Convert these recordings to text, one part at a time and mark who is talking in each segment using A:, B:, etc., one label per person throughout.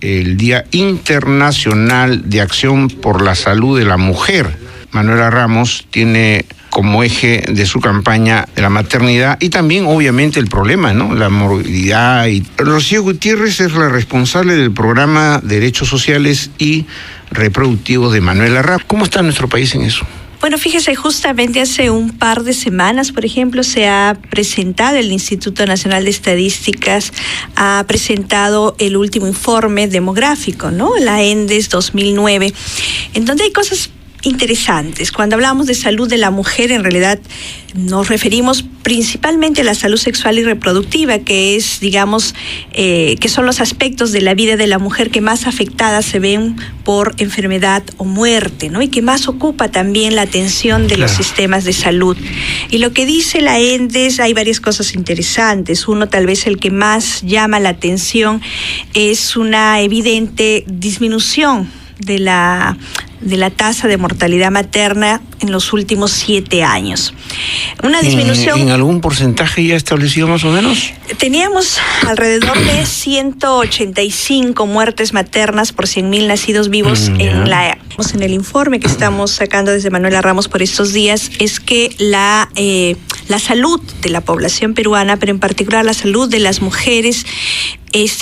A: El Día Internacional de Acción por la Salud de la Mujer. Manuela Ramos tiene como eje de su campaña la maternidad y también, obviamente, el problema, ¿no? La morbilidad. Rocío Gutiérrez es la responsable del programa Derechos Sociales y Reproductivos de Manuela Ramos. ¿Cómo está nuestro país en eso?
B: Bueno, fíjese, justamente hace un par de semanas, por ejemplo, se ha presentado, el Instituto Nacional de Estadísticas ha presentado el último informe demográfico, ¿no? La ENDES 2009, en donde hay cosas interesantes. Cuando hablamos de salud de la mujer, en realidad nos referimos principalmente a la salud sexual y reproductiva, que es, digamos, que son los aspectos de la vida de la mujer que más afectadas se ven por enfermedad o muerte, ¿no? Y que más ocupa también la atención de los sistemas de salud. Y lo que dice la ENDES, hay varias cosas interesantes. Uno, tal vez el que más llama la atención, es una evidente disminución de la tasa de mortalidad materna en los últimos 7 años. Una disminución...
A: ¿En algún porcentaje ya establecido más o menos?
B: Teníamos alrededor de 185 muertes maternas por 100.000 nacidos vivos en el informe que estamos sacando desde Manuela Ramos por estos días. Es que la salud de la población peruana, pero en particular la salud de las mujeres,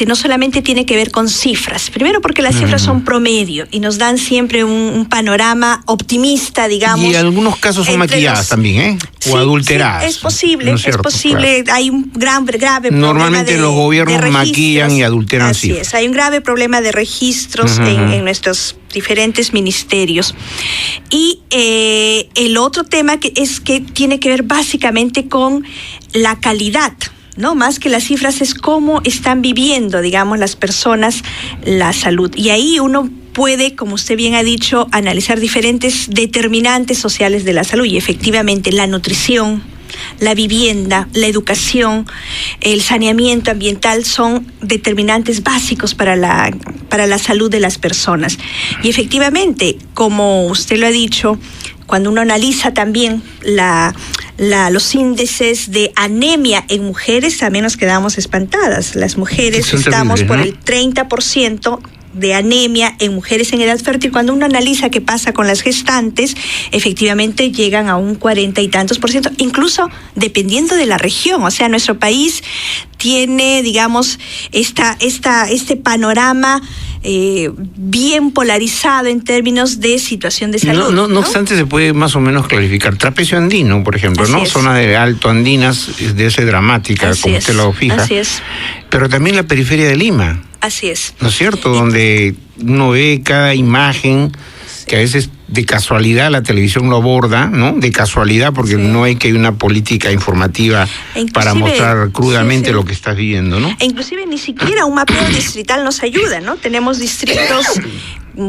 B: no solamente tiene que ver con cifras. Primero porque las cifras son promedio y nos dan siempre un panorama optimista, digamos.
A: Y en algunos casos son maquilladas también, ¿eh? O sí, adulteradas.
B: Sí, es posible,
A: ¿no es cierto?
B: Es posible. Claro. Hay un grave problema.
A: Normalmente los gobiernos maquillan y adulteran cifras.
B: Así es, hay un grave problema de registros en nuestros diferentes ministerios. Y el otro tema que tiene que ver básicamente con la calidad, ¿no? Más que las cifras, es cómo están viviendo, digamos, las personas la salud. Y ahí uno puede, como usted bien ha dicho, analizar diferentes determinantes sociales de la salud. Y efectivamente la nutrición, la vivienda, la educación, el saneamiento ambiental son determinantes básicos para la salud de las personas. Y efectivamente, como usted lo ha dicho, cuando uno analiza también los índices de anemia en mujeres, también nos quedamos espantadas. Las mujeres estamos por el 30% de anemia en mujeres en edad fértil. Cuando uno analiza qué pasa con las gestantes, efectivamente llegan a un 40 y tantos %, incluso dependiendo de la región. O sea, nuestro país tiene, digamos, este panorama bien polarizado en términos de situación de salud.
A: No obstante, se puede más o menos clarificar. Trapecio andino, por ejemplo, así ¿no? Es. Zona de Alto Andinas, de esa dramática, así como usted lo fija.
B: Así es.
A: Pero también la periferia de Lima.
B: Así es.
A: ¿No es cierto? Donde uno ve cada imagen que a veces de casualidad la televisión lo aborda, ¿no? De casualidad, porque no hay una política informativa para mostrar crudamente lo que estás viviendo, ¿no?
B: E inclusive ni siquiera un mapeo distrital nos ayuda, ¿no? Tenemos distritos,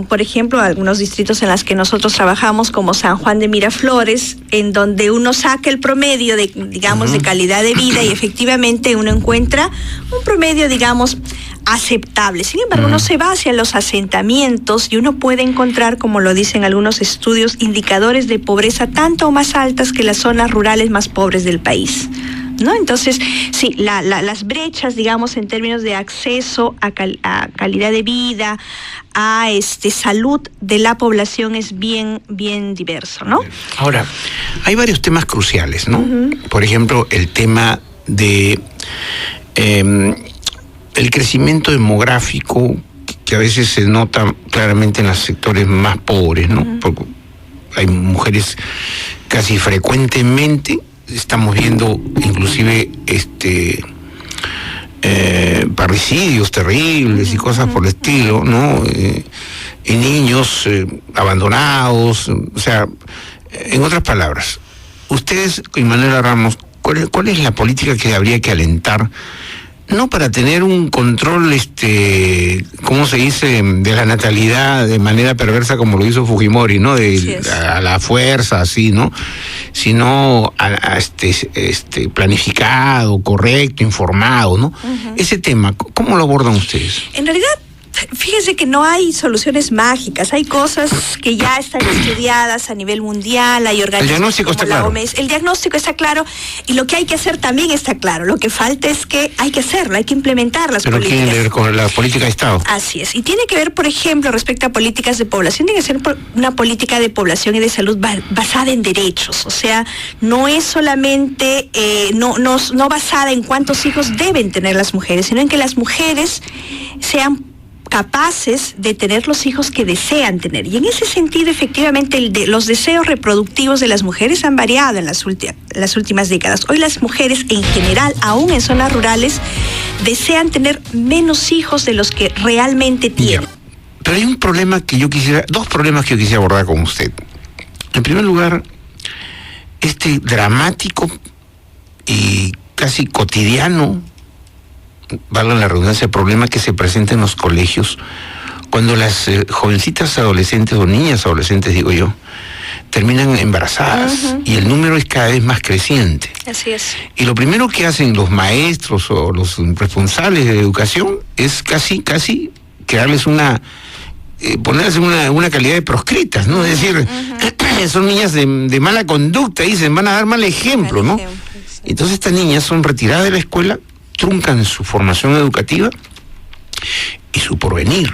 B: por ejemplo, algunos distritos en los que nosotros trabajamos, como San Juan de Miraflores, en donde uno saca el promedio de, digamos, de calidad de vida, y efectivamente uno encuentra un promedio, digamos, aceptable. Sin embargo, uno se va hacia los asentamientos y uno puede encontrar, como lo dicen algunos estudios, indicadores de pobreza tanto o más altas que las zonas rurales más pobres del país, ¿no? Entonces, sí, las brechas, digamos, en términos de acceso a calidad de vida, a salud de la población es bien diverso, ¿no?
A: Ahora, hay varios temas cruciales, ¿no? Por ejemplo, el tema de el crecimiento demográfico, que a veces se nota claramente en los sectores más pobres, ¿no? Porque hay mujeres casi frecuentemente, estamos viendo inclusive parricidios terribles y cosas por el estilo, ¿no? Y niños abandonados, o sea, en otras palabras, ustedes, con Manuela Ramos, ¿cuál es la política que habría que alentar? No para tener un control, ¿cómo se dice?, de la natalidad de manera perversa como lo hizo Fujimori, ¿no? A la fuerza, así, ¿no? Sino planificado, correcto, informado, ¿no? Ese tema, ¿cómo lo abordan ustedes?
B: En realidad, Fíjese que no hay soluciones mágicas, hay cosas que ya están estudiadas a nivel mundial, hay organismos.
A: El diagnóstico está claro.
B: El diagnóstico está claro y lo que hay que hacer también está claro. Lo que falta es que hay que hacerlo, hay que implementar las políticas.
A: Pero tiene que ver con la política de Estado.
B: Así es. Y tiene que ver, por ejemplo, respecto a políticas de población, tiene que ser una política de población y de salud basada en derechos. O sea, no es solamente, no basada en cuántos hijos deben tener las mujeres, sino en que las mujeres sean capaces de tener los hijos que desean tener. Y en ese sentido, efectivamente, los deseos reproductivos de las mujeres han variado en las últimas décadas. Hoy las mujeres, en general, aún en zonas rurales, desean tener menos hijos de los que realmente tienen.
A: Ya. Pero hay dos problemas que yo quisiera abordar con usted. En primer lugar, este dramático y casi cotidiano, valga la redundancia, problema que se presenta en los colegios cuando las jovencitas adolescentes o niñas adolescentes, digo yo, terminan embarazadas y el número es cada vez más creciente.
B: Así es.
A: Y lo primero que hacen los maestros o los responsables de educación es casi crearles ponerles una calidad de proscritas, ¿no? Es decir, son niñas de mala conducta, dicen, van a dar mal ejemplo, ¿no? Entonces estas niñas son retiradas de la escuela, truncan su formación educativa y su porvenir.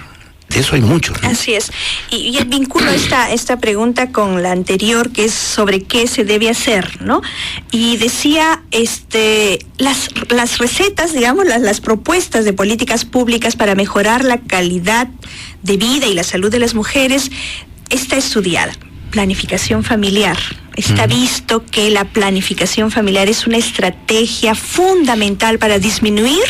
A: De eso hay mucho, ¿no?
B: Así es. Y vinculo esta pregunta con la anterior, que es sobre qué se debe hacer, ¿no? Y decía, las recetas, digamos, las propuestas de políticas públicas para mejorar la calidad de vida y la salud de las mujeres está estudiada. Planificación familiar. Está visto que la planificación familiar es una estrategia fundamental para disminuir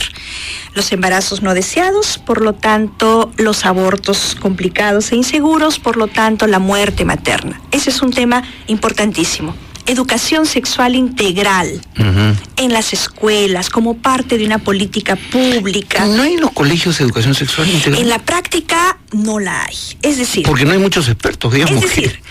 B: los embarazos no deseados, por lo tanto, los abortos complicados e inseguros, por lo tanto, la muerte materna. Ese es un tema importantísimo. Educación sexual integral en las escuelas, como parte de una política pública.
A: ¿No hay en los colegios educación sexual integral?
B: En la práctica no la hay. Es decir...
A: Porque no hay muchos expertos, digamos.
B: Es decir,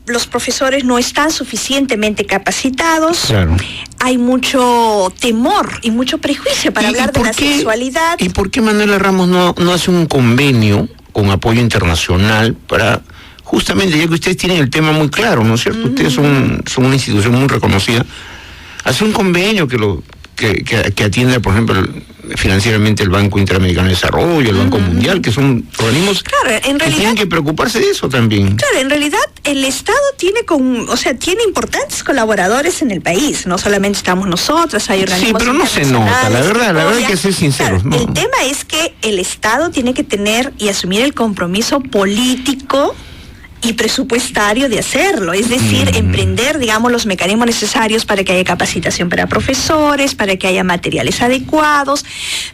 B: los profesores no están suficientemente capacitados,
A: claro.
B: Hay mucho temor y mucho prejuicio para hablar de la sexualidad.
A: ¿Y por qué Manuela Ramos no hace un convenio con apoyo internacional para, justamente, ya que ustedes tienen el tema muy claro, ¿no es cierto? Ustedes son una institución muy reconocida, hace un convenio que atienda, por ejemplo, financieramente el Banco Interamericano de Desarrollo, el Banco Mundial, que son organismos que tienen que preocuparse de eso también.
B: Claro, en realidad el Estado tiene importantes colaboradores en el país, no solamente estamos nosotras, hay organismos.
A: Sí, pero no se nota, la verdad hay que ser sinceros.
B: Claro, ¿no? El tema es que el Estado tiene que tener y asumir el compromiso político y presupuestario de hacerlo, es decir, emprender, digamos, los mecanismos necesarios para que haya capacitación para profesores, para que haya materiales adecuados,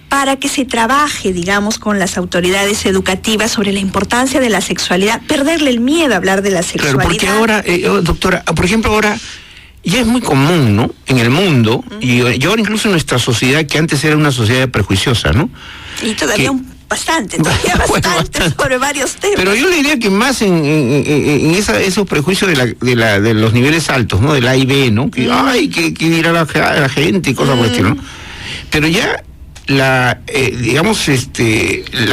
B: para que se trabaje, digamos, con las autoridades educativas sobre la importancia de la sexualidad, perderle el miedo a hablar de la sexualidad.
A: Claro, porque ahora, doctora, por ejemplo, ahora ya es muy común, ¿no?, en el mundo, y ahora incluso en nuestra sociedad, que antes era una sociedad prejuiciosa, ¿no?
B: Y todavía bastante sobre varios temas.
A: Pero yo le diría que más en esos prejuicios de los niveles altos, ¿no? Del A y B, ¿no? Que, que dirá la gente y cosas por el estilo, ¿no? Pero ya la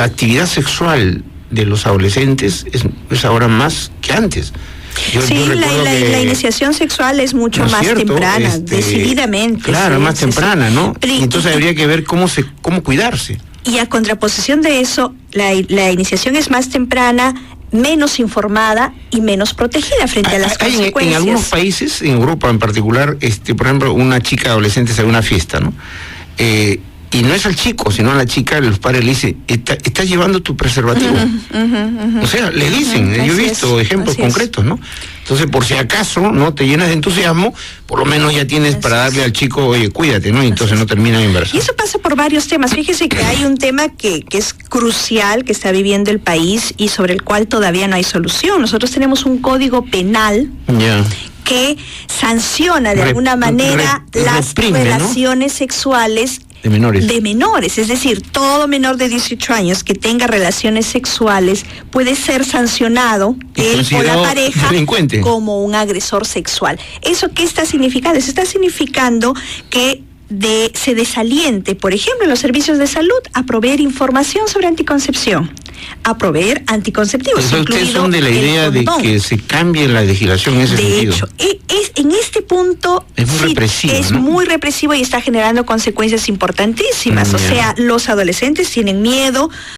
A: actividad sexual de los adolescentes es ahora más que antes. Yo
B: la iniciación sexual es mucho más temprana, decididamente.
A: Claro, más temprana, ¿no? Entonces habría que ver cómo cuidarse.
B: Y a contraposición de eso, la iniciación es más temprana, menos informada y menos protegida frente a las consecuencias.
A: En algunos países, en Europa en particular, por ejemplo, una chica adolescente sale a una fiesta, ¿no? Y no es al chico, sino a la chica, los padres le dicen, ¿estás llevando tu preservativo? O sea, le dicen, yo he visto ejemplos concretos, ¿no? Entonces, por si acaso, ¿no?, te llenas de entusiasmo, por lo menos ya tienes para darle al chico, oye, cuídate, ¿no? Y entonces no termina embarazada.
B: Y eso pasa por varios temas. Fíjese que hay un tema que es crucial, que está viviendo el país y sobre el cual todavía no hay solución. Nosotros tenemos un código penal que sanciona de alguna manera las relaciones sexuales de menores, es decir, todo menor de 18 años que tenga relaciones sexuales puede ser sancionado, él o la pareja, delincuente, como un agresor sexual. ¿Eso qué está significando? Eso está significando que se desaliente, por ejemplo, en los servicios de salud a proveer información sobre anticoncepción, a proveer anticonceptivos.
A: Pero ustedes son de la idea de que se cambie la legislación en ese sentido.
B: De hecho, en este punto
A: es muy represivo,
B: es
A: ¿no?
B: muy represivo y está generando consecuencias importantísimas. O sea, los adolescentes tienen miedo